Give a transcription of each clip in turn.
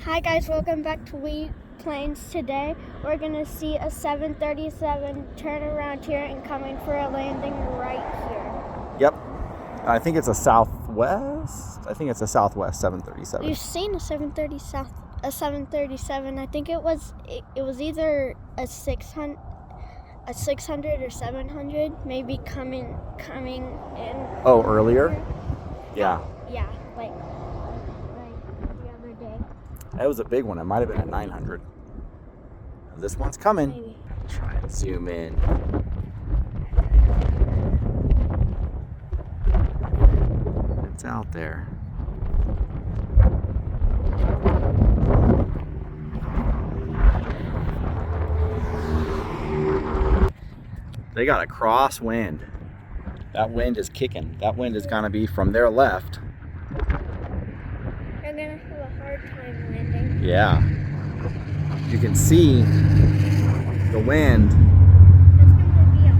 Hi guys, welcome back to We Planes. Today we're gonna see a 737 turn around here and coming for a landing right here. Yep. I think it's a Southwest. I think it's a Southwest 737. You've seen a 737. I think it was either a 600 or 700, maybe coming in. Oh, earlier? Yeah. Yeah, like the other day. That was a big one. It might have been a 900. This one's coming. Maybe. Try and zoom in. It's out there. They got a crosswind. That wind is kicking. That wind is going to be from their left. They're gonna have a hard time landing. Yeah. You can see the wind. It's gonna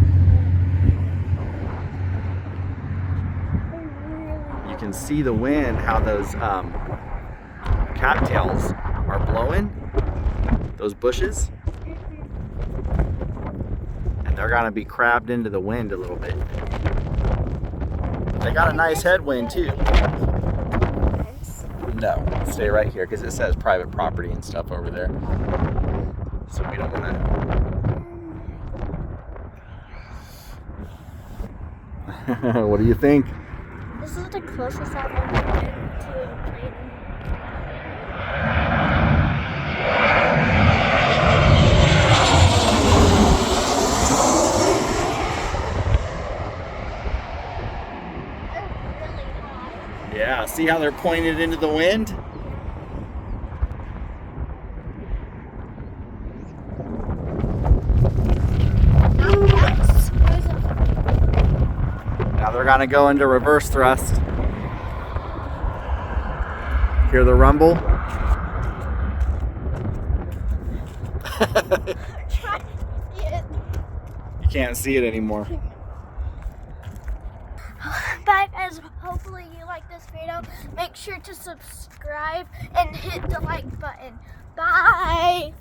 be You can see the wind, how those cattails are blowing, those bushes. And they're gonna be crabbed into the wind a little bit. But they got a nice headwind too. No, stay right here because it says private property and stuff over there. So we don't wanna. What do you think? This is the closest I've ever been to a plane. Yeah, see how they're pointed into the wind? Now they're gonna go into reverse thrust. Hear the rumble? You can't see it anymore. Bye guys, hopefully you like this video. Make sure to subscribe and hit the like button. Bye!